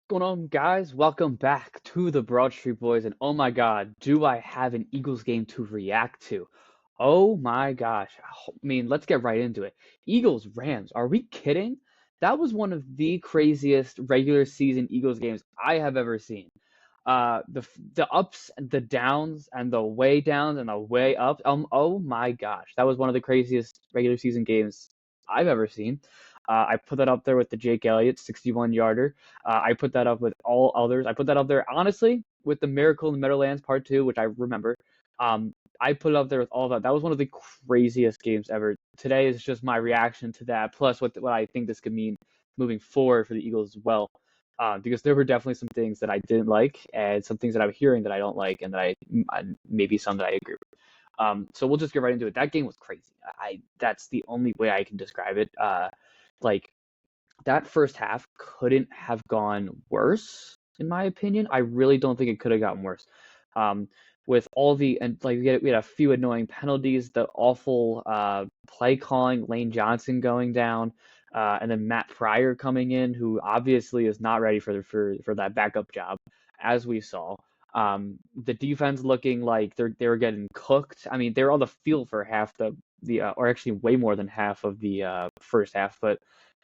Going on, guys? Welcome back to the Broad Street Boys. And oh my God, do I have an Eagles game to react to? Oh my gosh. I mean, let's get right into it. Eagles Rams. Are we kidding? That was one of the craziest regular season Eagles games I have ever seen. The ups, the downs, and the way downs and the way up. Oh my gosh, that was one of the craziest regular season games I've ever seen. I put that up there with the Jake Elliott 61 yarder. I put that up with all others. I put that up there honestly with the Miracle in the Meadowlands Part Two, which I remember. Um, I put it up there with all that. That was one of the craziest games ever. Today is just my reaction to that, plus what I think this could mean moving forward for the Eagles as well, because there were definitely some things that I didn't like, and some things that I'm hearing that I don't like, and that maybe some that I agree with. So we'll just get right into it. That game was crazy. That's the only way I can describe it. Like that first half couldn't have gone worse, in my opinion. I really don't think it could have gotten worse. Um, with all the and like we had a few annoying penalties, the awful play calling, Lane Johnson going down, and then Matt Pryor coming in, who obviously is not ready for that backup job, as we saw. The defense looking like they were getting cooked. I mean, they were on the field for half the or actually way more than half of the first half, but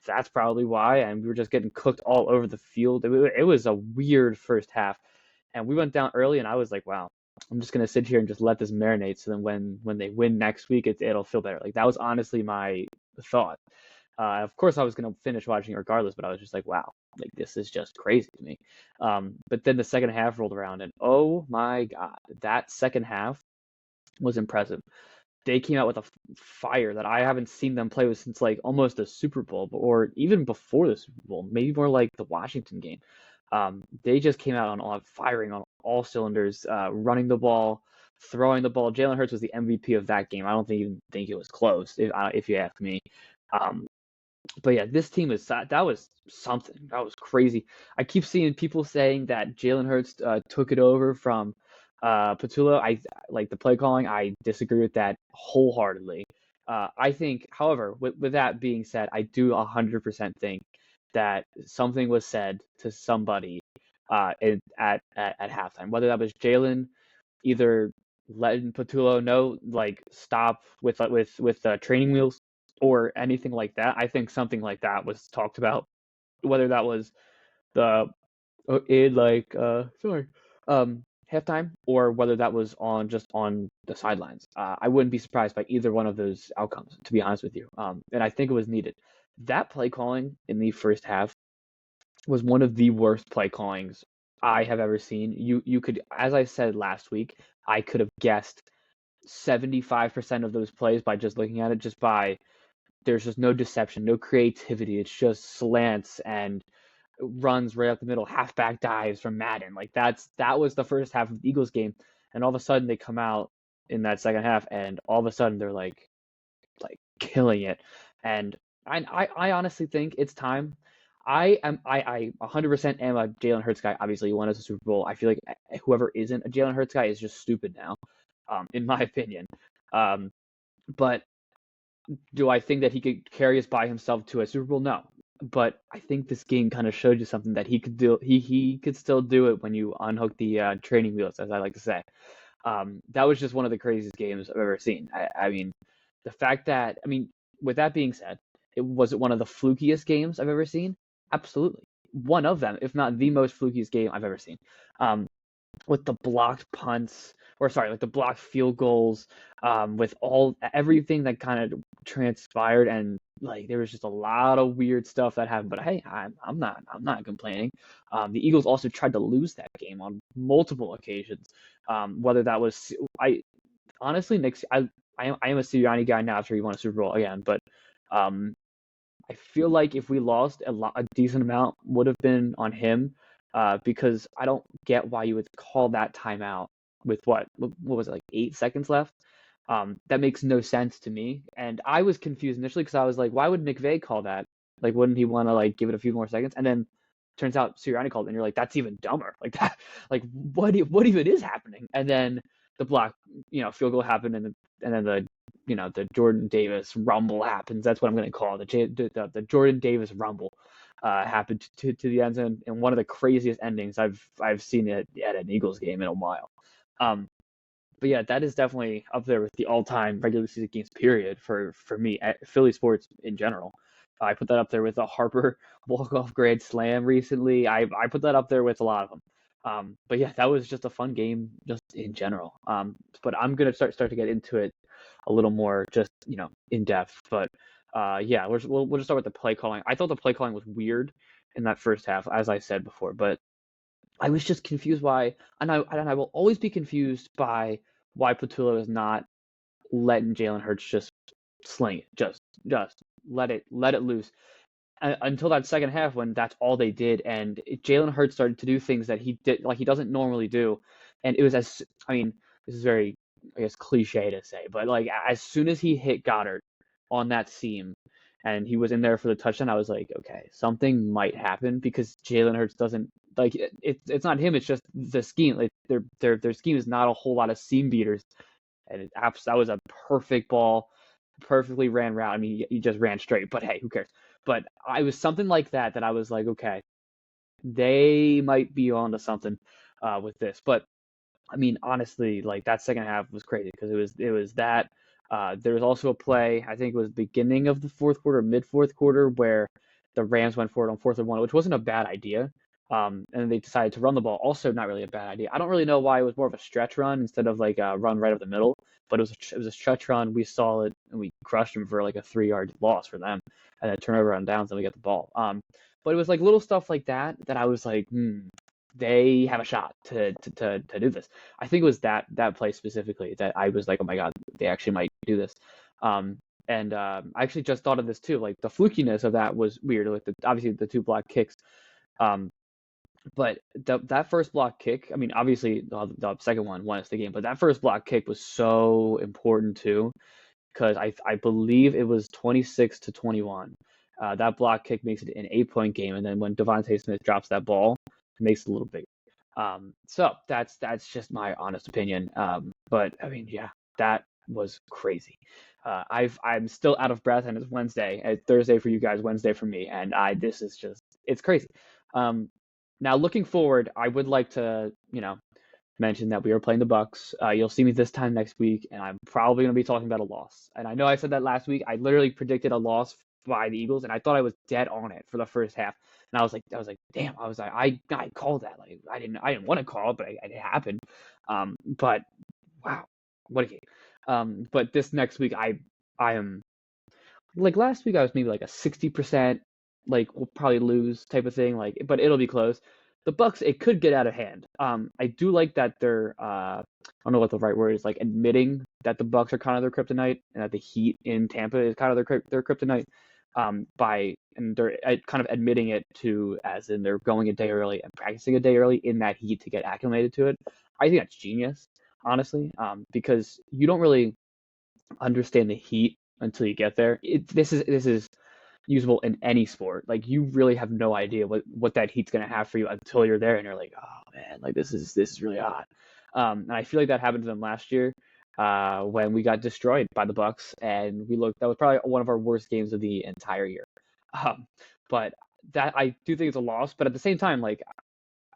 that's probably why. And we were just getting cooked all over the field. It was a weird first half, and we went down early, and I was like, wow, I'm just gonna sit here and just let this marinate. So then when they win next week, it'll feel better. Like that was honestly my thought. Of course, I was gonna finish watching it regardless, but I was just like, wow, like this is just crazy to me. But then the second half rolled around, and oh my god, that second half was impressive. They came out with a fire that I haven't seen them play with since like almost the Super Bowl, or even before the Super Bowl, maybe more like the Washington game. They just came out on firing on all cylinders, running the ball, throwing the ball. Jalen Hurts was the MVP of that game. I don't even think it was close, if you ask me. Um, but yeah, this team is that was something. That was crazy. I keep seeing people saying that Jalen Hurts took it over from Patullo. I like the play calling. I disagree with that wholeheartedly. I think, however, with that being said, I do 100% think that something was said to somebody at halftime, whether that was Jalen either letting Patullo know like stop with training wheels or anything like that. I think something like that was talked about, whether that was the in like sorry halftime or whether that was on just on the sidelines. I wouldn't be surprised by either one of those outcomes, to be honest with you. And I think it was needed. That play calling in the first half was one of the worst play callings I have ever seen. You could, as I said last week, I could have guessed 75% of those plays by just looking at it, just by there's just no deception, no creativity. It's just slants and runs right up the middle, halfback dives from Madden. Like that was the first half of the Eagles game, and all of a sudden they come out in that second half, and all of a sudden they're like killing it. And I honestly think it's time. I 100% am a Jalen Hurts guy. Obviously, he won us a Super Bowl. I feel like whoever isn't a Jalen Hurts guy is just stupid now, in my opinion. Um, but do I think that he could carry us by himself to a Super Bowl? No. But I think this game kind of showed you something that he could do. He could still do it when you unhook the training wheels, as I like to say. That was just one of the craziest games I've ever seen. I mean, the fact that with that being said, it one of the flukiest games I've ever seen. Absolutely, one of them, if not the most flukiest game I've ever seen. With the blocked punts, or sorry, like the blocked field goals, with everything that kind of transpired, and like there was just a lot of weird stuff that happened. But hey, I'm not complaining. The Eagles also tried to lose that game on multiple occasions. Whether that was I honestly Nick, I am a Sirianni guy now after he won a Super Bowl again, but um, I feel like if we lost a decent amount would have been on him, because I don't get why you would call that timeout with what was it, like 8 seconds left. That makes no sense to me, and I was confused initially because I was like, why would McVay call that? Like, wouldn't he want to like give it a few more seconds? And then turns out Sirianni called, it, and you're like, that's even dumber. Like that, like what even is happening? And then the block, field goal happened, and then the Jordan Davis rumble happens. That's what I'm going to call it, the Jordan Davis rumble. happened to the end zone, and one of the craziest endings I've seen at an Eagles game in a while. Um, but yeah, that is definitely up there with the all-time regular season games period for me at Philly sports in general. I put that up there with a Harper walk-off grand slam recently. I put that up there with a lot of them. But yeah, that was just a fun game just in general. But I'm gonna start to get into it a little more, just in depth. But yeah, we'll just start with the play calling. I thought the play calling was weird in that first half, as I said before, but I was just confused why, and I will always be confused by why Patullo is not letting Jalen Hurts just sling it, just let it loose until that second half when that's all they did, and Jalen Hurts started to do things that he did like he doesn't normally do, and it was I mean, this is very, I guess, cliche to say, but like as soon as he hit Goddard on that seam and he was in there for the touchdown, I was like, okay, something might happen because Jalen Hurts doesn't like it's not him, it's just the scheme. Like their scheme is not a whole lot of seam beaters, and that was a perfect ball, perfectly ran route. I mean, he just ran straight, but hey, who cares? But I was something like that I was like, okay, they might be on to something with this. But I mean, honestly, like that second half was crazy because it was that. There was also a play, I think it was beginning of the fourth quarter, mid fourth quarter, where the Rams went for it on 4th and 1, which wasn't a bad idea. And they decided to run the ball. Also, not really a bad idea. I don't really know why it was more of a stretch run instead of like a run right up the middle, but it was a stretch run. We saw it and we crushed them for like a 3-yard loss for them, and then turnover on downs and we get the ball. But it was like little stuff like that I was like, they have a shot to do this. I think it was that play specifically that I was like, oh my god, they actually might do this. And I actually just thought of this too. Like the flukiness of that was weird. Like obviously the two block kicks. Um, but that first block kick, I mean, obviously the second one won us the game, but that first block kick was so important too because I believe it was 26-21. That block kick makes it an 8-point game, and then when Devontae Smith drops that ball, it makes it a little bigger. So that's just my honest opinion. But I mean, yeah, that was crazy. I'm still out of breath, and it's Wednesday. It's Thursday for you guys, Wednesday for me, and this is just it's crazy. Um, Now looking forward, I would like to mention that we are playing the Bucks. You'll see me this time next week, and I'm probably going to be talking about a loss. And I know I said that last week. I literally predicted a loss by the Eagles, and I thought I was dead on it for the first half. And I was like, damn. I called that. Like, I didn't want to call it, but it happened. But wow, what a game. But this next week, I am like last week. I was maybe like a 60%, like we'll probably lose type of thing. Like, but it'll be close. The Bucks, it could get out of hand. I do like that they're I don't know what the right word is, like admitting that the Bucks are kind of their kryptonite and that the Heat in Tampa is kind of their kryptonite. And they're kind of admitting it to, as in they're going a day early and practicing a day early in that heat to get acclimated to it. I think that's genius, honestly, because you don't really understand the heat until you get there. This is usable in any sport. Like you really have no idea what that heat's gonna have for you until you're there and you're like, oh man, like this is really hot. And I feel like that happened to them last year, when we got destroyed by the Bucks, and that was probably one of our worst games of the entire year. But that I do think it's a loss, but at the same time, like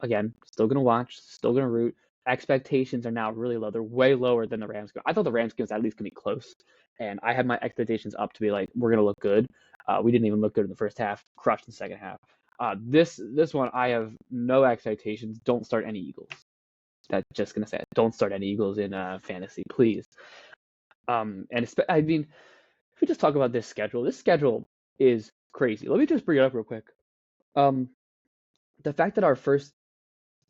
again, still gonna watch, still gonna root. Expectations are now really low. They're way lower than the Rams game. I thought the Rams game was at least gonna be close, and I had my expectations up to be like, we're gonna look good. We didn't even look good in the first half. Crushed in the second half. This one, I have no expectations. Don't start any Eagles. That's just gonna say it. Don't start any Eagles in fantasy, please. I mean, if we just talk about this schedule is crazy. Let me just bring it up real quick. Um, the fact that our first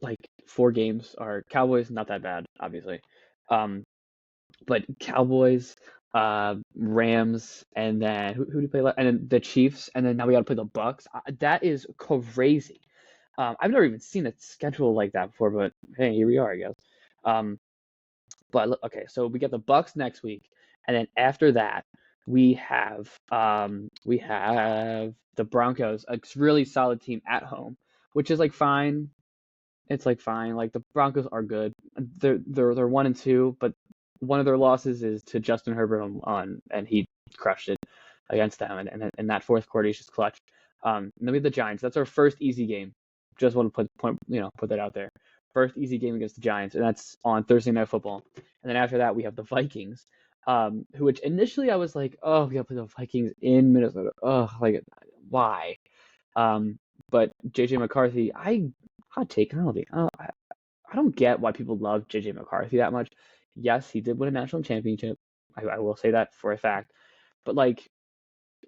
like 4 games are Cowboys, not that bad, obviously. Um, but Cowboys, Rams, and then who do we play? And then the Chiefs, and then now we got to play the Bucks. That is crazy. I've never even seen a schedule like that before, but hey, here we are, I guess. But okay, so we get the Bucks next week, and then after that, we have the Broncos, a really solid team at home, which is like fine. It's like fine. Like the Broncos are good. They're 1-2, but one of their losses is to Justin Herbert and he crushed it against them. And in that fourth quarter, he's just clutch. And then we have the Giants. That's our first easy game. Just want to put that out there. First easy game against the Giants, and that's on Thursday Night Football. And then after that, we have the Vikings, which initially I was like, oh, we got to play the Vikings in Minnesota. Oh, like why? Um, but JJ McCarthy, hot take, I don't get why people love JJ McCarthy that much. Yes, he did win a national championship. I will say that for a fact. But like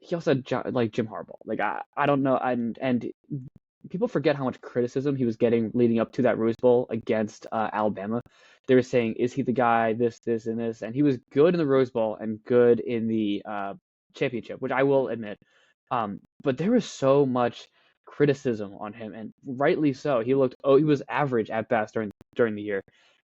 he also had like Jim Harbaugh. Like I don't know, and people forget how much criticism he was getting leading up to that Rose Bowl against Alabama. They were saying, is he the guy? This, and this, and he was good in the Rose Bowl and good in the championship, which I will admit. But there was so much criticism on him, and rightly so. He was average at best during the year,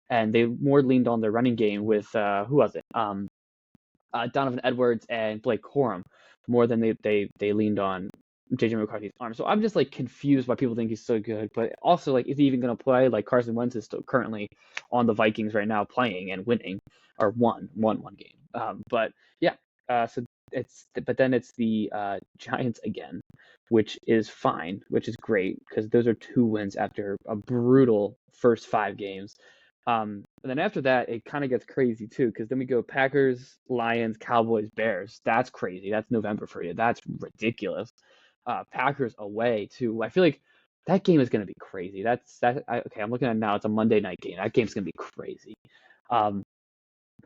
and they more leaned on their running game with who was it? Donovan Edwards and Blake Corum more than they leaned on JJ McCarthy's arm. So I'm just like confused why people think he's so good, but also like is he even going to play? Like Carson Wentz is still currently on the Vikings right now playing and winning or won one game. But yeah, but then it's the Giants again, which is fine, which is great because those are 2 wins after a brutal first 5 games. And then after that, it kind of gets crazy too, because then we go Packers, Lions, Cowboys, Bears. That's crazy. That's November for you. That's ridiculous. Packers away too. I feel like that game is going to be crazy. Okay, I'm looking at it now. It's a Monday night game. That game's going to be crazy.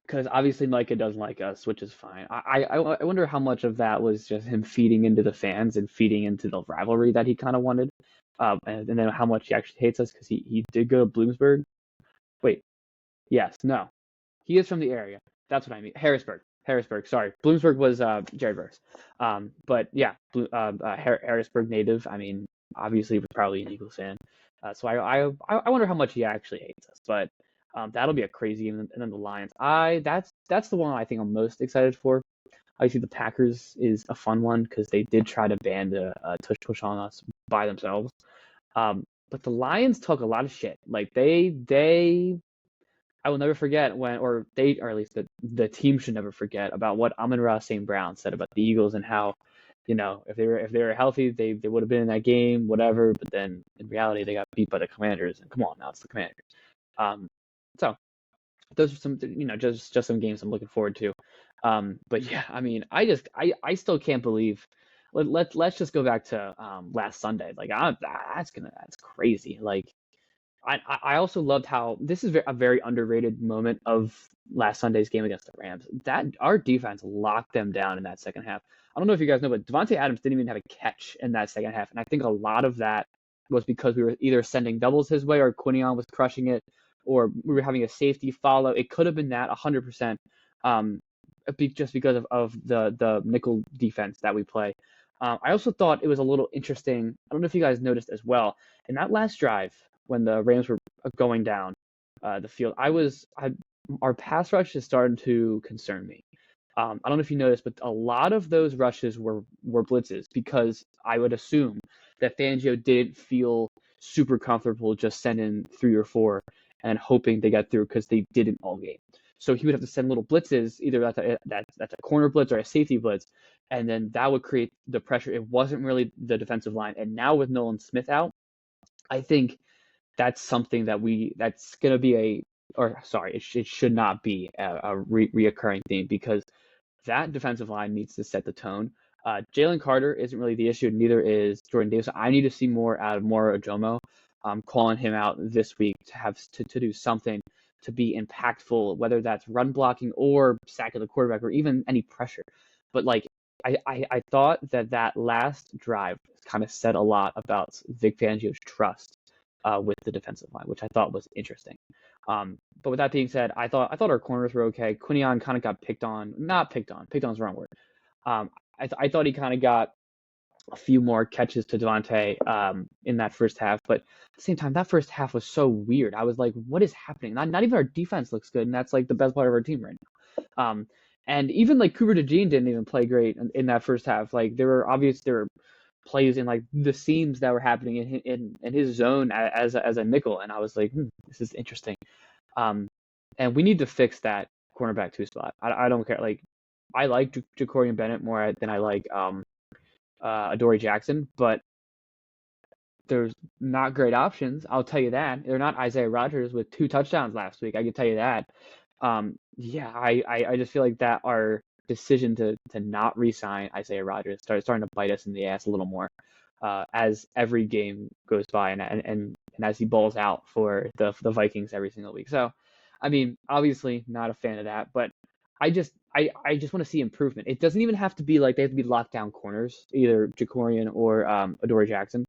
Because obviously Micah doesn't like us, which is fine. I wonder how much of that was just him feeding into the fans and feeding into the rivalry that he kind of wanted. And then how much he actually hates us because he did go to Bloomsburg. Wait, yes, no. He is from the area. That's what I mean. Harrisburg. Harrisburg. Sorry, Bloomsburg was Jared Verse. But yeah, Harrisburg native. I mean, obviously, he was probably an Eagles fan. So I wonder how much he actually hates us. But that'll be a crazy game. And then the Lions. That's the one I think I'm most excited for. Obviously, the Packers is a fun one because they did try to ban the tush push on us by themselves. But the Lions took a lot of shit. Like they I will never forget or at least the team should never forget about what Amon-Ra St. Brown said about the Eagles and how, if they were healthy, they would have been in that game, whatever. But then in reality, they got beat by the Commanders, and come on, now it's the Commanders. Um, so those are some, just some games I'm looking forward to. But yeah, I mean, I still can't believe. Let's just go back to last Sunday. Like that's crazy. Like I also loved how this is a very underrated moment of last Sunday's game against the Rams. That our defense locked them down in that second half. I don't know if you guys know, but Devontae Adams didn't even have a catch in that second half, and I think a lot of that was because we were either sending doubles his way or Quinion was crushing it, or we were having a safety follow. It could have been that 100%, just because of the nickel defense that we play. I also thought it was a little interesting. I don't know if you guys noticed as well in that last drive when the Rams were going down the field. Our pass rush is starting to concern me. I don't know if you noticed, but a lot of those rushes were blitzes because I would assume that Fangio didn't feel super comfortable just sending 3 or 4 and hoping they got through because they didn't all game. So he would have to send little blitzes, either that's a corner blitz or a safety blitz, and then that would create the pressure. It wasn't really the defensive line, and now with Nolan Smith out, I think that's something that's going to be it should not be a reoccurring theme because that defensive line needs to set the tone. Jalen Carter isn't really the issue, neither is Jordan Davis. I need to see more out of Moro Ojomo. I'm calling him out this week to do something to be impactful, whether that's run blocking or sacking the quarterback or even any pressure. But like I thought that last drive kind of said a lot about Vic Fangio's trust with the defensive line, which I thought was interesting. But with that being said, I thought our corners were okay. Quinion kind of got picked on, not picked on. Picked on is the wrong word. I thought he kind of got a few more catches to Devontae in that first half, but at the same time, that first half was so weird. I was like, what is happening? Not even our defense looks good, and that's like the best part of our team right now. And even like Cooper DeJean didn't even play great in that first half. Like there were plays in like the seams that were happening in his zone as a nickel, and I was like, this is interesting. And we need to fix that cornerback 2 spot. I don't care. Like I like Jacorian Bennett more than I like Adoree Jackson, but there's not great options. I'll tell you that. They're not Isaiah Rodgers with 2 touchdowns last week. I can tell you that. Yeah, I just feel like that our decision to not re-sign Isaiah Rodgers starting to bite us in the ass a little more as every game goes by and as he balls out for the Vikings every single week. So, I mean, obviously not a fan of that, but I just want to see improvement. It doesn't even have to be like they have to be lockdown corners, either Jacorian or Adoree Jackson.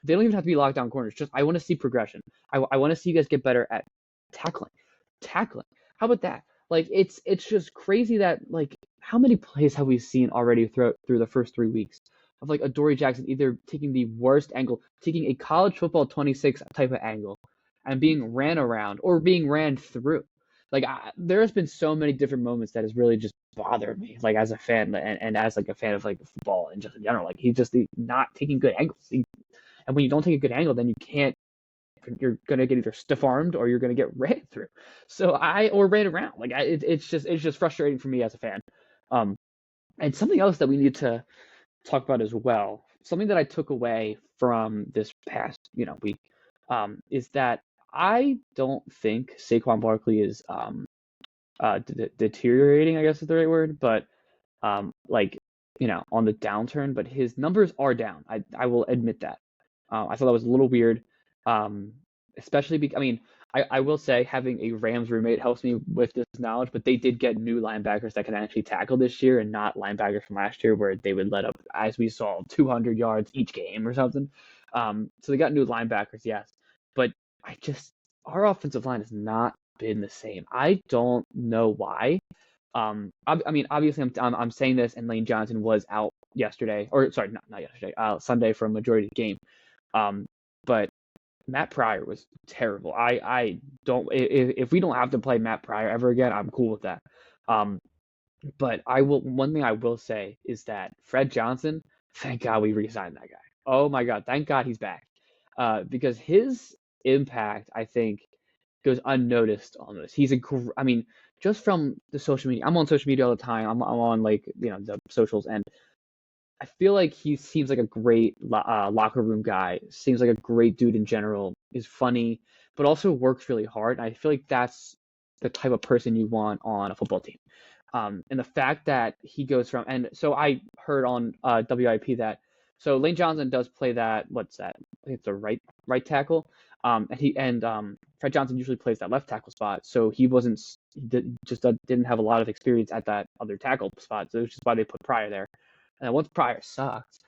They don't even have to be lockdown corners. Just I want to see progression. I want to see you guys get better at tackling. Tackling. How about that? Like it's just crazy that like how many plays have we seen already through the first 3 weeks of like Adoree Jackson either taking the worst angle, taking a college football 26 type of angle, and being ran around or being ran through. Like there has been so many different moments that has really just bothered me, like as a fan and as like a fan of like football and just in general. Like he's just not taking good angles. And when you don't take a good angle, then you're gonna get either stiff armed or you're gonna get ran through. So or ran around. Like it's just frustrating for me as a fan. Um, and something else that we need to talk about as well. Something that I took away from this past week, is that I don't think Saquon Barkley is deteriorating. I guess is the right word, but like on the downturn. But his numbers are down. I will admit that. I thought that was a little weird, um, especially because I mean, I will say having a Rams roommate helps me with this knowledge, but they did get new linebackers that can actually tackle this year and not linebackers from last year where they would let up, as we saw, 200 yards each game or something. So they got new linebackers, yes, but I just our offensive line has not been the same. I don't know why. I mean, obviously, I'm saying this, and Lane Johnson was out yesterday, or sorry, not yesterday, Sunday for a majority of the game. Um, but Matt Pryor was terrible. I don't if we don't have to play Matt Pryor ever again, I'm cool with that. Um, but I will one thing I will say is that Fred Johnson, thank God we re-signed that guy. Oh my God, thank God he's back. Because his impact, I think, goes unnoticed on this. I mean, just from the social media, I'm on social media all the time. I'm on like the socials, and I feel like he seems like a great locker room guy. Seems like a great dude in general. Is funny, but also works really hard. And I feel like that's the type of person you want on a football team. And the fact that he goes from and so I heard on WIP that so Lane Johnson does play that what's that? I think it's a right tackle. And Fred Johnson usually plays that left tackle spot. So he didn't have a lot of experience at that other tackle spot. So which is why they put Pryor there. And then once Pryor sucked,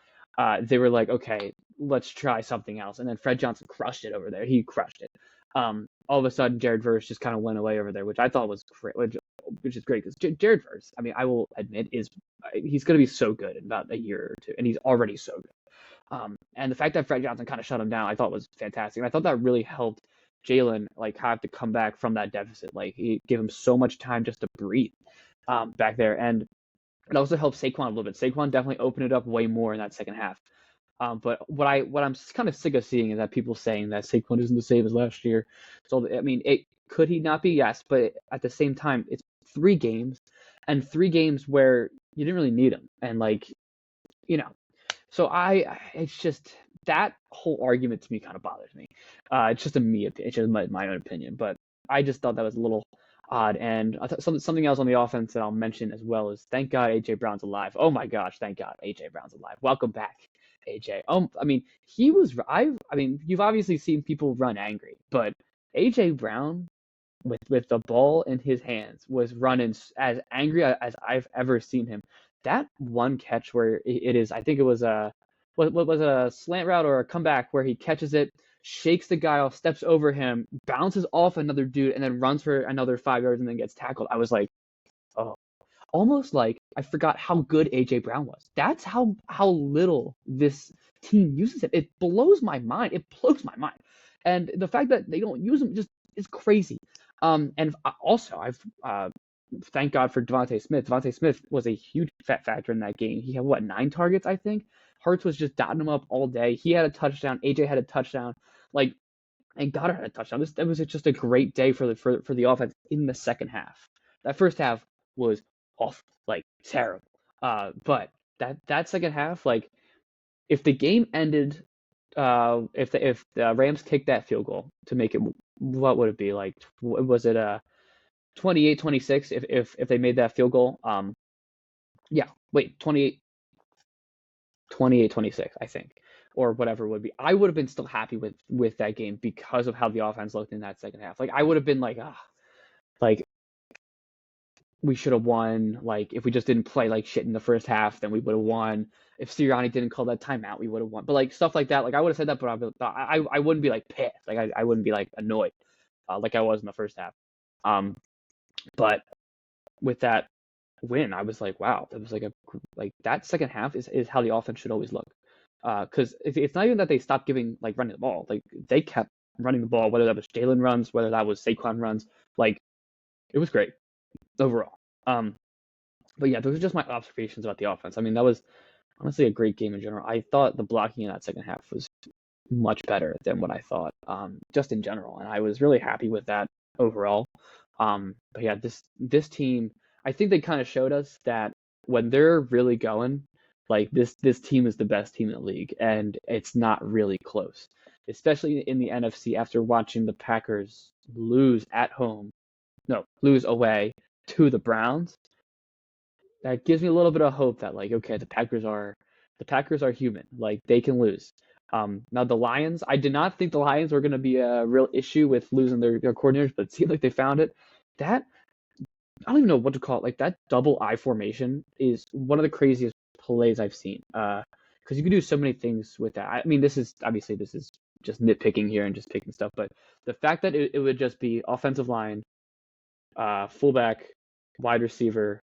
they were like, okay, let's try something else. And then Fred Johnson crushed it over there. He crushed it. All of a sudden, Jared Verse just kind of went away over there, which I thought was great, which is great because Jared Verse, I mean, I will admit, he's going to be so good in about a year or two, and he's already so good. And the fact that Fred Johnson kind of shut him down, I thought was fantastic. And I thought that really helped Jalen like have to come back from that deficit. Like he gave him so much time just to breathe back there, and it also helped Saquon a little bit. Saquon definitely opened it up way more in that second half. But what I'm kind of sick of seeing is that people saying that Saquon isn't the same as last year. So I mean, it could he not be? Yes, but at the same time, it's 3 games, and 3 games where you didn't really need him, and like you know, so it's just that whole argument to me kind of bothers me. It's just it's just my own opinion, but I just thought that was a little odd. And I thought something else on the offense that I'll mention as well is thank God AJ Brown's alive. Oh my gosh, thank God AJ Brown's alive. Welcome back, AJ. I mean I mean you've obviously seen people run angry, but AJ Brown with the ball in his hands was running as angry as I've ever seen him. That one catch where it is, I think it was what was a slant route or a comeback where he catches it, shakes the guy off, steps over him, bounces off another dude, and then runs for another 5 yards and then gets tackled. I was like, oh, almost like I forgot how good AJ Brown was. That's how little this team uses him. It blows my mind. It blows my mind. And the fact that they don't use him just is crazy. And also I've thank God for Devontae Smith. Devontae Smith was a huge factor in that game. He had what 9 targets, I think. Hurts was just dotting him up all day. He had a touchdown. AJ had a touchdown. Like and Goddard had a touchdown. That was just a great day for the offense in the second half. That first half was awful, like terrible. But that second half, like if the game ended, if the Rams kicked that field goal to make it, what would it be like? Was it 28-26 if they made that field goal? Yeah, wait, 28-26, I think, or whatever it would be. I would have been still happy with that game because of how the offense looked in that second half. Like I would have been like, like we should have won. Like if we just didn't play like shit in the first half, then we would have won. If Sirianni didn't call that timeout, we would have won. But like stuff like that, like I would have said that, but I wouldn't be like pissed. Like I wouldn't be like annoyed, like I was in the first half. Um, but with that win, I was like, wow, that was like that second half is how the offense should always look. Because it's not even that they stopped giving like running the ball, like they kept running the ball, whether that was Jalen runs, whether that was Saquon runs, like it was great overall. But yeah, those are just my observations about the offense. I mean, that was honestly a great game in general. I thought the blocking in that second half was much better than what I thought, just in general, and I was really happy with that overall. But yeah, this team, I think they kind of showed us that when they're really going, like this team is the best team in the league, and it's not really close, especially in the NFC after watching the Packers lose at home, no, lose away to the Browns. That gives me a little bit of hope that like, okay, the Packers are human, like they can lose. Now the Lions, I did not think the Lions were going to be a real issue with losing their coordinators, but it seemed like they found it. That I don't even know what to call it. Like that double I formation is one of the craziest plays I've seen. Because you can do so many things with that. I mean, this is just nitpicking here and just picking stuff, but the fact that it would just be offensive line, fullback, wide receiver,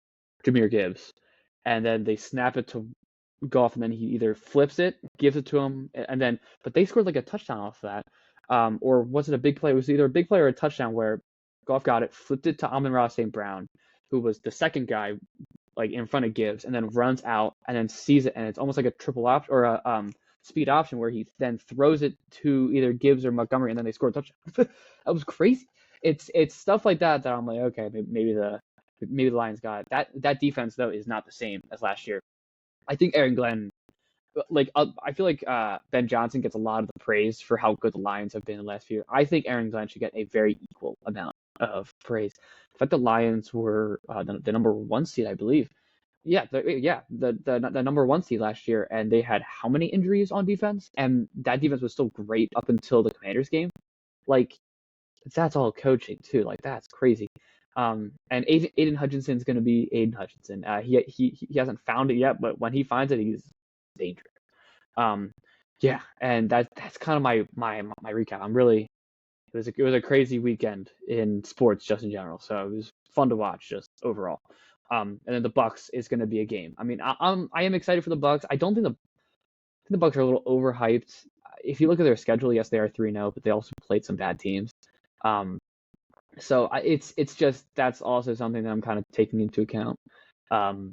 Jahmyr Gibbs, and then they snap it to Goff, and then he either flips it, gives it to him, and then but they scored like a touchdown off that, or was it a big play? It was either a big play or a touchdown where Goff got it, flipped it to Amon-Ra St. Brown, who was the second guy like in front of Gibbs, and then runs out and then sees it, and it's almost like a triple option or a speed option where he then throws it to either Gibbs or Montgomery, and then they score a touchdown. That was crazy. It's stuff like that that I'm like, okay, maybe the Lions got it. That defense though is not the same as last year. I think Aaron Glenn, like I feel like Ben Johnson gets a lot of the praise for how good the Lions have been in the last few years. I think Aaron Glenn should get a very equal amount of praise. The fact the Lions were the number one seed, I believe. Yeah, the number one seed last year, and they had how many injuries on defense? And that defense was still great up until the Commanders game. Like that's all coaching too. Like that's crazy. And Aiden Hutchinson's going to be Aiden Hutchinson. He hasn't found it yet, but when he finds it, he's dangerous. Um, yeah, and that's kind of my recap. It was a crazy weekend in sports just in general. So it was fun to watch just overall. And then the Bucks is going to be a game. I mean, I am excited for the Bucks. I think the Bucks are a little overhyped. If you look at their schedule, yes, they are 3-0, but they also played some bad teams. Um, so it's just that's also something that I'm kind of taking into account. Um,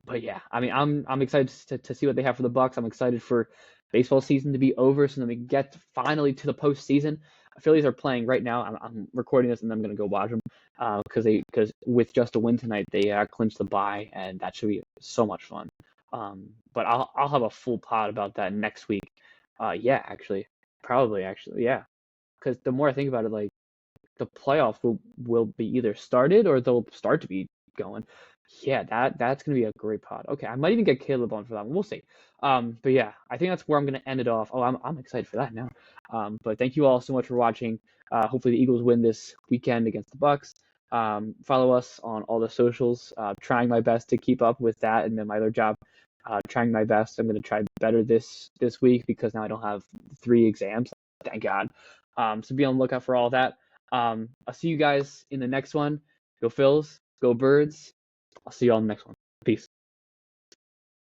but yeah, I mean, I'm excited to see what they have for the Bucks. I'm excited for baseball season to be over, so then we get finally to the postseason. Phillies are playing right now. I'm recording this and I'm gonna go watch them because with just a win tonight they clinched the bye, and that should be so much fun. But I'll have a full pod about that next week. Yeah, probably actually, yeah. Because the more I think about it, like the playoffs will be either started or they'll start to be going. Yeah, that's gonna be a great pod. Okay, I might even get Caleb on for that one. We'll see. But yeah, I think that's where I'm gonna end it off. Oh, I'm excited for that now. But thank you all so much for watching. Hopefully the Eagles win this weekend against the Bucks. Follow us on all the socials. Trying my best to keep up with that, and then my other job. Trying my best. I'm gonna try better this week because now I don't have 3 exams. Thank God. So be on the lookout for all that. I'll see you guys in the next one. Go Phils, go Birds. I'll see you all in the next one. Peace.